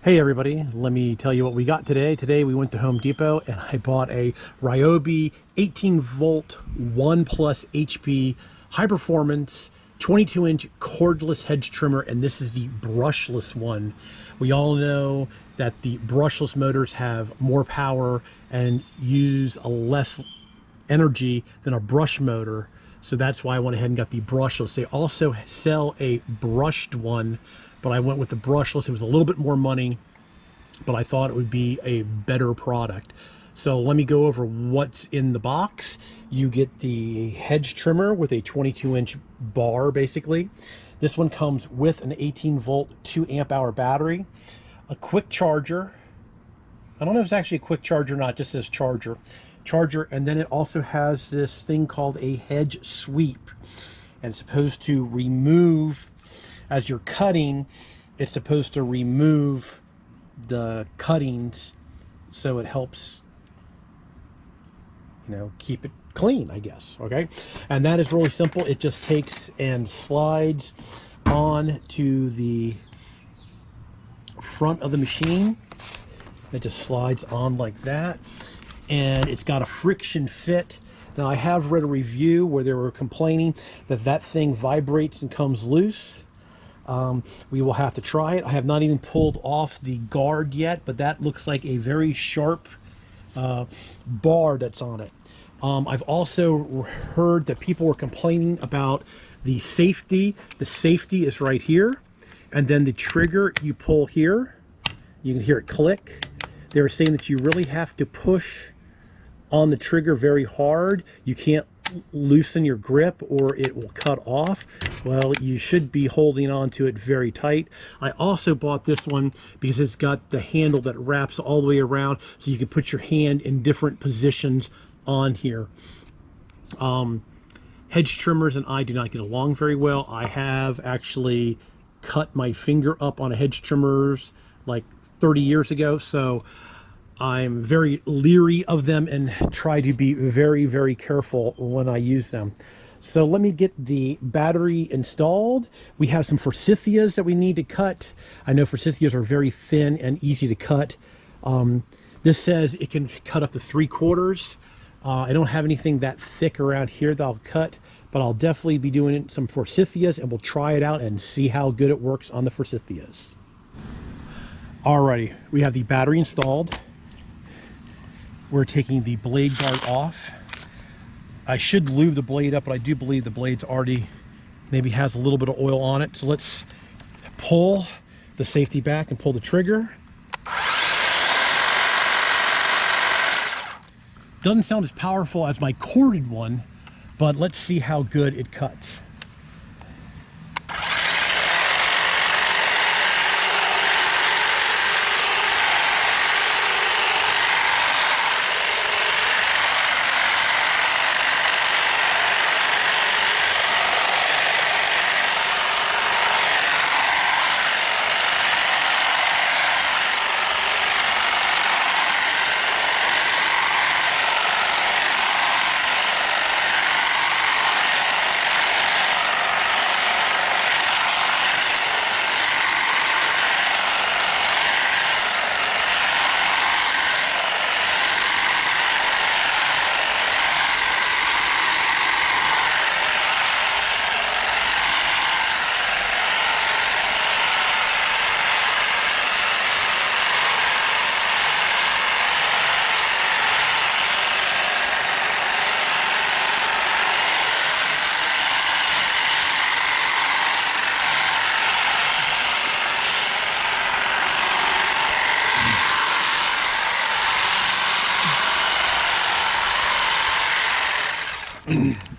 Hey everybody, let me tell you what we got today. Today we went to Home Depot and I bought a Ryobi 18 volt 1+ HP high performance 22-inch cordless hedge trimmer, and this is the brushless one. We all know that the brushless motors have more power and use a less energy than a brush motor, so that's why I went ahead and got the brushless. They also sell a brushed one, but I went with the brushless. It was a little bit more money, but I thought it would be a better product. So let me go over what's in the box. You get the hedge trimmer with a 22-inch bar, basically. This one comes with an 18 volt 2 amp hour battery, a quick charger. I don't know if it's actually a quick charger or not, it just says charger. And then it also has this thing called a Hedge Sweep, and it's supposed to remove, as you're cutting, it's supposed to remove the cuttings, so it helps, you know, keep it clean, I guess. Okay, and that is really simple. It just takes and slides on to the front of the machine. It just slides on like that, and it's got a friction fit. Now, I have read a review where they were complaining that that thing vibrates and comes loose. We will have to try it. I have not even pulled off the guard yet, but that looks like a very sharp bar that's on it. I've also heard that people were complaining about the safety. The safety is right here, and then the trigger you pull here. You can hear it click. They were saying that you really have to push on the trigger very hard. You can't loosen your grip or it will cut off. Well, you should be holding on to it very tight. I also bought this one because it's got the handle that wraps all the way around, so you can put your hand in different positions on here. Hedge trimmers and I do not get along very well. I have actually cut my finger up on a hedge trimmers like 30 years ago, so I'm very leery of them and try to be very, very careful when I use them. So let me get the battery installed. We have some forsythias that we need to cut. I know forsythias are very thin and easy to cut. This says it can cut up to 3/4. I don't have anything that thick around here that I'll cut, but I'll definitely be doing some forsythias, and we'll try it out and see how good it works on the forsythias. Alrighty, we have the battery installed. We're taking the blade guard off. I should lube the blade up, but I do believe the blade's already maybe has a little bit of oil on it. So let's pull the safety back and pull the trigger. Doesn't sound as powerful as my corded one, but let's see how good it cuts.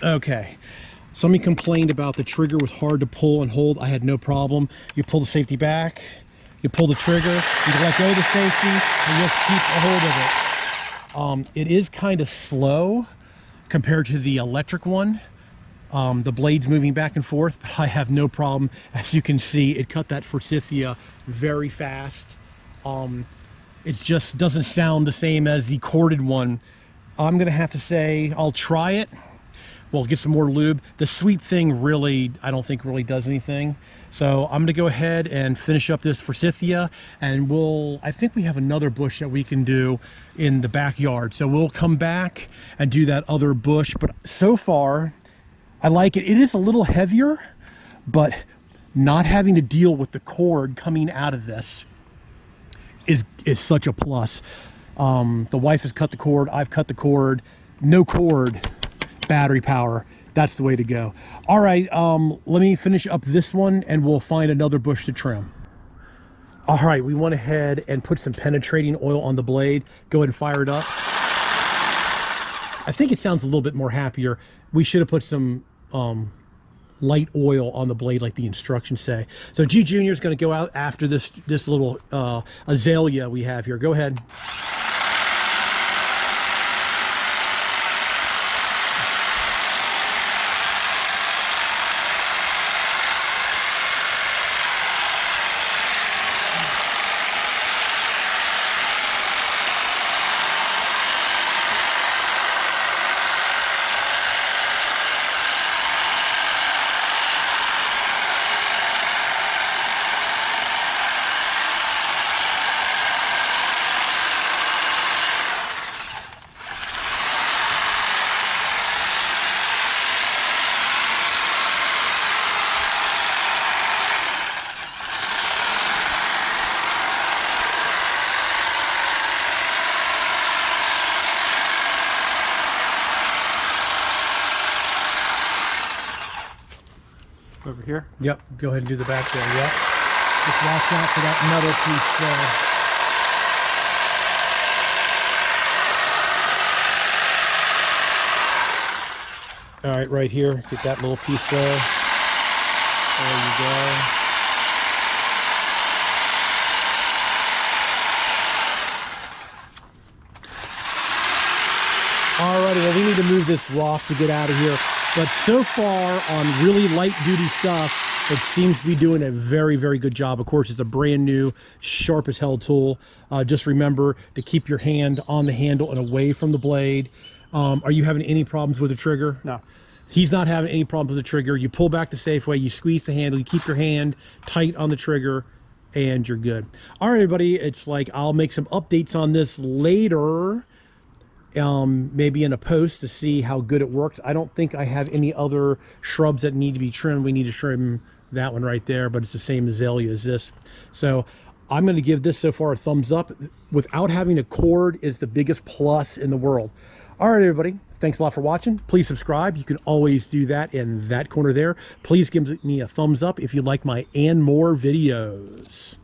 Okay, somebody complained about the trigger was hard to pull and hold. I had no problem. You pull the safety back, you pull the trigger, you can let go of the safety, and just keep a hold of it. It is kind of slow compared to the electric one. The blade's moving back and forth, but I have no problem. As you can see, it cut that forsythia very fast. It just doesn't sound the same as the corded one. I'm gonna have to say I'll try it. We'll get some more lube. The sweep thing really, I don't think really does anything. So I'm gonna go ahead and finish up this forsythia, and I think we have another bush that we can do in the backyard. So we'll come back and do that other bush. But so far, I like it. It is a little heavier, but not having to deal with the cord coming out of this is such a plus. The wife has cut the cord, I've cut the cord. No cord, battery power. That's the way to go. All right, let me finish up this one and we'll find another bush to trim. All right, we went ahead and put some penetrating oil on the blade. Go ahead and fire it up. I think it sounds a little bit more happier. We should have put some light oil on the blade like the instructions say. So G Junior is going to go out after this little azalea we have here. Go ahead. Over here? Yep, go ahead and do the back there. Yep. Just watch out for that metal piece there. All right, right here, get that little piece there. There you go. Alrighty, well, we need to move this rock to get out of here. But so far on really light duty stuff, it seems to be doing a very, very good job. Of course, it's a brand new, sharp as hell tool. Just remember to keep your hand on the handle and away from the blade. Are you having any problems with the trigger? No. He's not having any problems with the trigger. You pull back the safe way, you squeeze the handle, you keep your hand tight on the trigger, and you're good. All right, everybody, it's like I'll make some updates on this later. Maybe in a post to see how good it works. I don't think I have any other shrubs that need to be trimmed. We need to trim that one right there, but it's the same azalea as this. So I'm going to give this so far a thumbs up. Without having a cord is the biggest plus in the world. All right, everybody, thanks a lot for watching. Please subscribe. You can always do that in that corner there. Please give me a thumbs up if you like my and more videos.